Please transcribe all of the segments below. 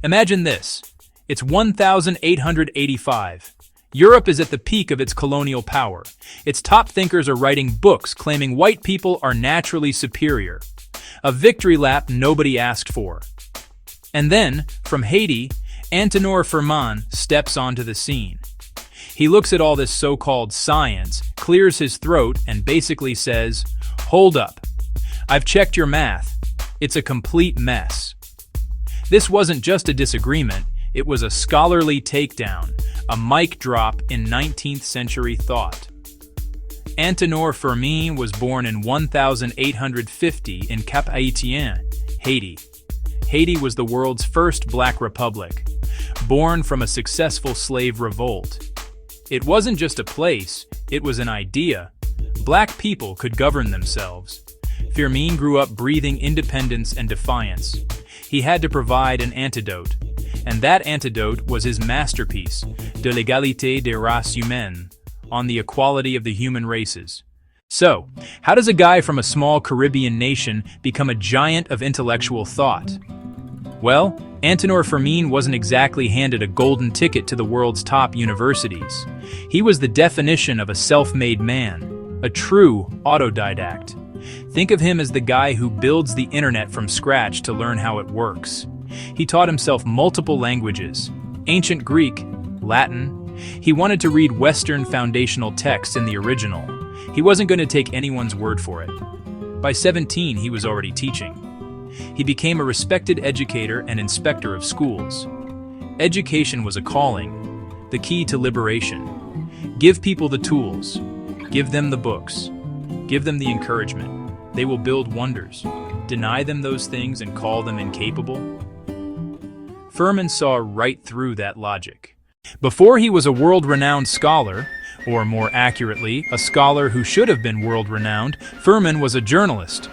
Imagine this. It's 1885. Europe is at the peak of its colonial power. Its top thinkers are writing books claiming white people are naturally superior. A victory lap nobody asked for. And then, from Haiti, Antenor Firmin steps onto the scene. He looks at all this so-called science, clears his throat, and basically says, "Hold up. I've checked your math. It's a complete mess." This wasn't just a disagreement, it was a scholarly takedown, a mic drop in 19th century thought. Antenor Firmin was born in 1850 in Cap-Haïtien, Haiti. Haiti was the world's first black republic, born from a successful slave revolt. It wasn't just a place, it was an idea. Black people could govern themselves. Firmin grew up breathing independence and defiance. He had to provide an antidote, and that antidote was his masterpiece, De l'égalité des races humaines, on the equality of the human races. So, how does a guy from a small Caribbean nation become a giant of intellectual thought? Well, Antenor Firmin wasn't exactly handed a golden ticket to the world's top universities. He was the definition of a self-made man, a true autodidact. Think of him as the guy who builds the internet from scratch to learn how it works. He taught himself multiple languages, ancient Greek, Latin. He wanted to read Western foundational texts in the original. He wasn't going to take anyone's word for it. By 17, he was already teaching. He became a respected educator and inspector of schools. Education was a calling, the key to liberation. Give people the tools. Give them the books. Give them the encouragement. They will build wonders. Deny them those things and call them incapable? Firmin saw right through that logic. Before he was a world-renowned scholar, or more accurately, a scholar who should have been world-renowned, Firmin was a journalist.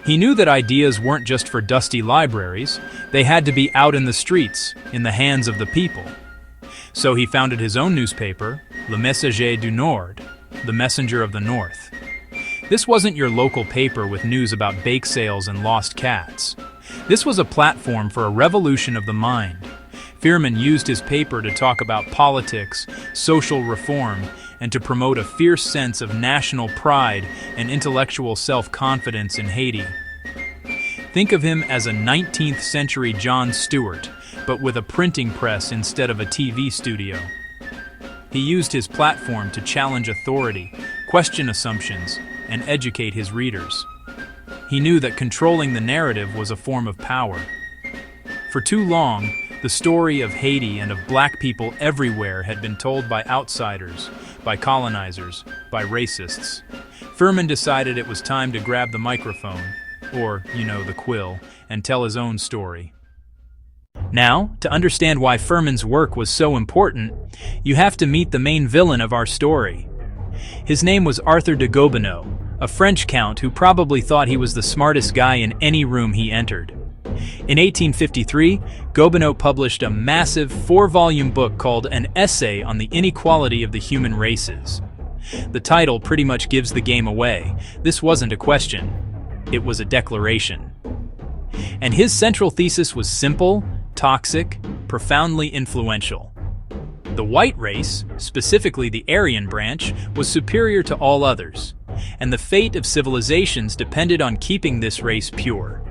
He knew that ideas weren't just for dusty libraries, they had to be out in the streets, in the hands of the people. So he founded his own newspaper, Le Messager du Nord, the Messenger of the North. This wasn't your local paper with news about bake sales and lost cats. This was a platform for a revolution of the mind. Firmin used his paper to talk about politics, social reform, and to promote a fierce sense of national pride and intellectual self-confidence in Haiti. Think of him as a 19th century Jon Stewart, but with a printing press instead of a TV studio. He used his platform to challenge authority, question assumptions, and educate his readers. He knew that controlling the narrative was a form of power. For too long, the story of Haiti and of black people everywhere had been told by outsiders, by colonizers, by racists. Firmin decided it was time to grab the microphone, or, the quill, and tell his own story. Now, to understand why Firmin's work was so important, you have to meet the main villain of our story. His name was Arthur de Gobineau, a French count who probably thought he was the smartest guy in any room he entered. In 1853, Gobineau published a massive 4-volume book called An Essay on the Inequality of the Human Races. The title pretty much gives the game away. This wasn't a question. It was a declaration. And his central thesis was simple, toxic, profoundly influential. The white race, specifically the Aryan branch, was superior to all others, and the fate of civilizations depended on keeping this race pure.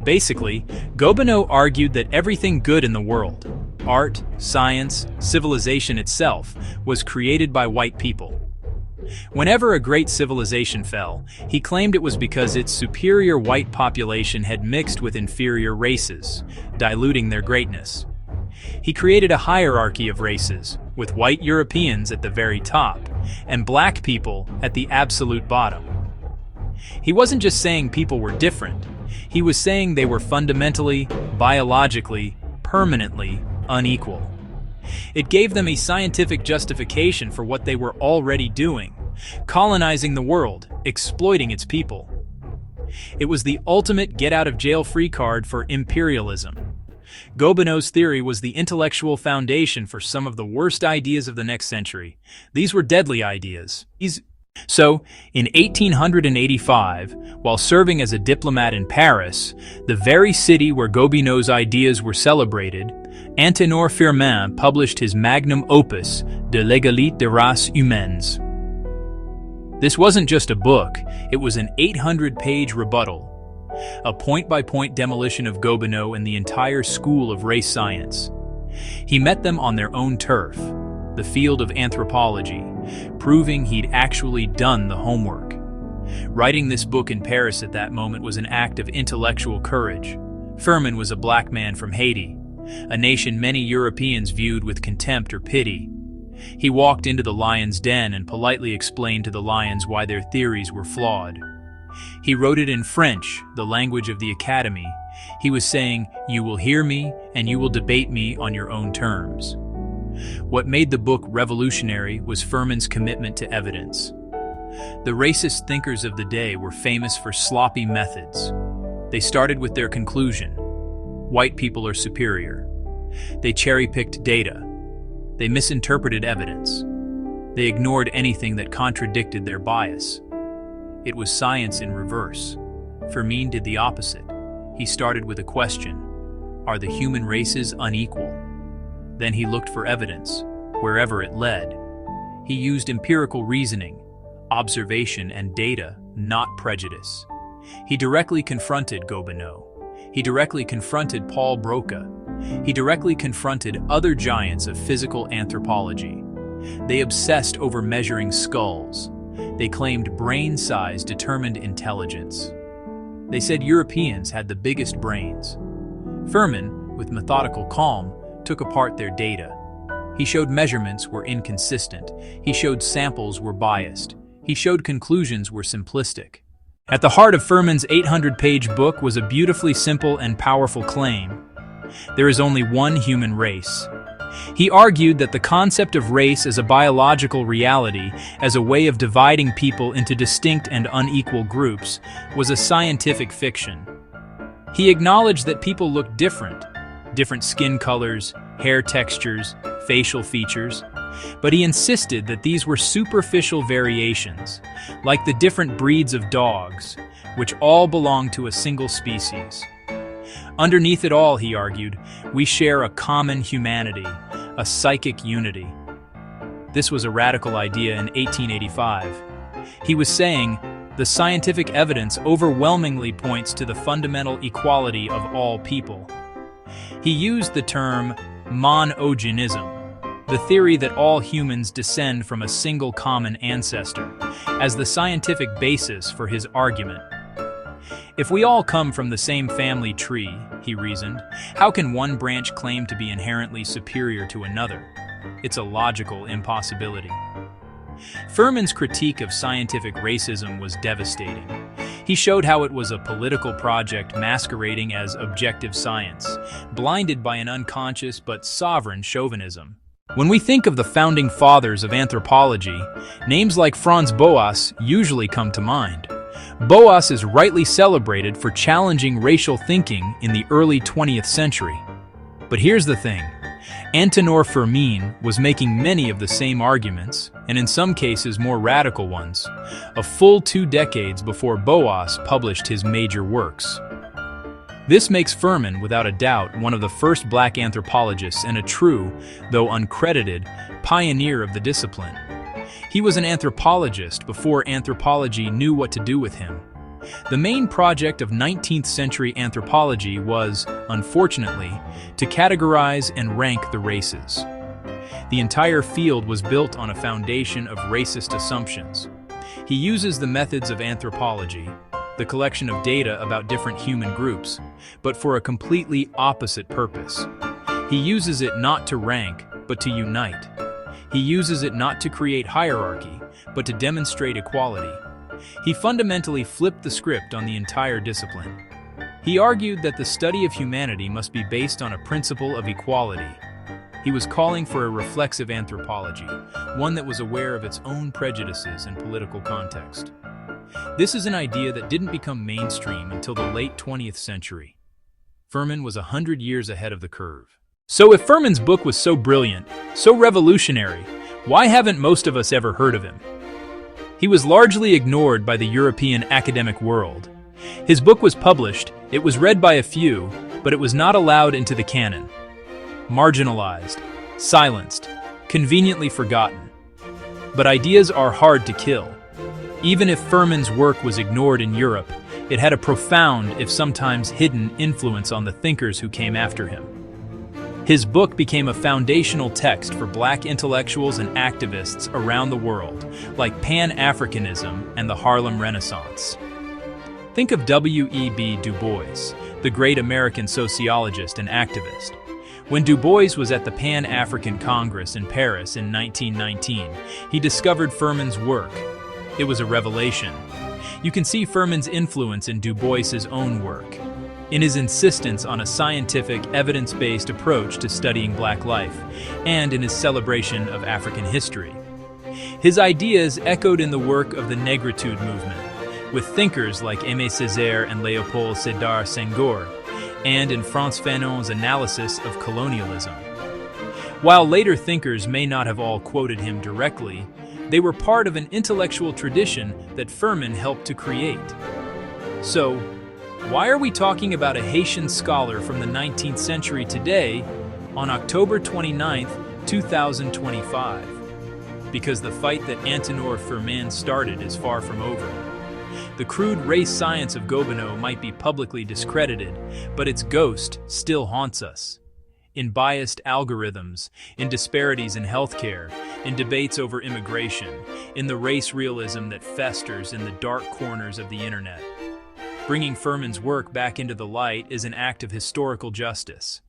Basically, Gobineau argued that everything good in the world, art, science, civilization itself, was created by white people. Whenever a great civilization fell, he claimed it was because its superior white population had mixed with inferior races, diluting their greatness. He created a hierarchy of races, with white Europeans at the very top, and black people at the absolute bottom. He wasn't just saying people were different, he was saying they were fundamentally, biologically, permanently unequal. It gave them a scientific justification for what they were already doing, colonizing the world, exploiting its people. It was the ultimate get-out-of-jail-free card for imperialism. Gobineau's theory was the intellectual foundation for some of the worst ideas of the next century. These were deadly ideas. So, in 1885, while serving as a diplomat in Paris, the very city where Gobineau's ideas were celebrated, Antoine Firmin published his magnum opus, De l'égalité des races humaines. This wasn't just a book, it was an 800-page rebuttal, a point-by-point demolition of Gobineau and the entire school of race science. He met them on their own turf, the field of anthropology, proving he'd actually done the homework. Writing this book in Paris at that moment was an act of intellectual courage. Firmin was a black man from Haiti, a nation many Europeans viewed with contempt or pity. He walked into the lion's den and politely explained to the lions why their theories were flawed. He wrote it in French, the language of the Academy. He was saying, "You will hear me, and you will debate me on your own terms." What made the book revolutionary was Firmin's commitment to evidence. The racist thinkers of the day were famous for sloppy methods. They started with their conclusion: white people are superior. They cherry-picked data. They misinterpreted evidence. They ignored anything that contradicted their bias. It was science in reverse. Firmin did the opposite. He started with a question: are the human races unequal? Then he looked for evidence, wherever it led. He used empirical reasoning, observation and data, not prejudice. He directly confronted Gobineau. He directly confronted Paul Broca. He directly confronted other giants of physical anthropology. They obsessed over measuring skulls. They claimed brain size determined intelligence. They said Europeans had the biggest brains. Firmin, with methodical calm, took apart their data. He showed measurements were inconsistent. He showed samples were biased. He showed conclusions were simplistic. At the heart of Firmin's 800-page book was a beautifully simple and powerful claim: there is only one human race. He argued that the concept of race as a biological reality, as a way of dividing people into distinct and unequal groups, was a scientific fiction. He acknowledged that people look different skin colors, hair textures, facial features, but he insisted that these were superficial variations, like the different breeds of dogs, which all belong to a single species. Underneath it all, he argued, we share a common humanity, a psychic unity. This was a radical idea in 1885. He was saying, the scientific evidence overwhelmingly points to the fundamental equality of all people. He used the term monogenism, the theory that all humans descend from a single common ancestor, as the scientific basis for his argument. If we all come from the same family tree, he reasoned, how can one branch claim to be inherently superior to another? It's a logical impossibility. Firmin's critique of scientific racism was devastating. He showed how it was a political project masquerading as objective science, blinded by an unconscious but sovereign chauvinism. When we think of the founding fathers of anthropology, names like Franz Boas usually come to mind. Boas is rightly celebrated for challenging racial thinking in the early 20th century. But here's the thing. Antoine Firmin was making many of the same arguments, and in some cases more radical ones, a full 2 decades before Boas published his major works. This makes Firmin, without a doubt, one of the first black anthropologists and a true, though uncredited, pioneer of the discipline. He was an anthropologist before anthropology knew what to do with him. The main project of 19th century anthropology was, unfortunately, to categorize and rank the races. The entire field was built on a foundation of racist assumptions. He uses the methods of anthropology, the collection of data about different human groups, but for a completely opposite purpose. He uses it not to rank, but to unite. He uses it not to create hierarchy, but to demonstrate equality. He fundamentally flipped the script on the entire discipline. He argued that the study of humanity must be based on a principle of equality. He was calling for a reflexive anthropology, one that was aware of its own prejudices and political context. This is an idea that didn't become mainstream until the late 20th century. Firmin was 100 years ahead of the curve. So if Firmin's book was so brilliant, so revolutionary, why haven't most of us ever heard of him? He was largely ignored by the European academic world. His book was published, it was read by a few, but it was not allowed into the canon. Marginalized, silenced, conveniently forgotten. But ideas are hard to kill. Even if Firmin's work was ignored in Europe, it had a profound, if sometimes hidden, influence on the thinkers who came after him. His book became a foundational text for Black intellectuals and activists around the world, like Pan-Africanism and the Harlem Renaissance. Think of W.E.B. Du Bois, the great American sociologist and activist. When Du Bois was at the Pan-African Congress in Paris in 1919, he discovered Firmin's work. It was a revelation. You can see Firmin's influence in Du Bois's own work, in his insistence on a scientific, evidence-based approach to studying Black life, and in his celebration of African history. His ideas echoed in the work of the Negritude movement, with thinkers like Aimé Césaire and Léopold Sédar Senghor, and in Frantz Fanon's analysis of colonialism. While later thinkers may not have all quoted him directly, they were part of an intellectual tradition that Firmin helped to create. So, why are we talking about a Haitian scholar from the 19th century today on October 29, 2025? Because the fight that Antoine Firmin started is far from over. The crude race science of Gobineau might be publicly discredited, but its ghost still haunts us. In biased algorithms, in disparities in healthcare, in debates over immigration, in the race realism that festers in the dark corners of the internet. Bringing Firmin's work back into the light is an act of historical justice.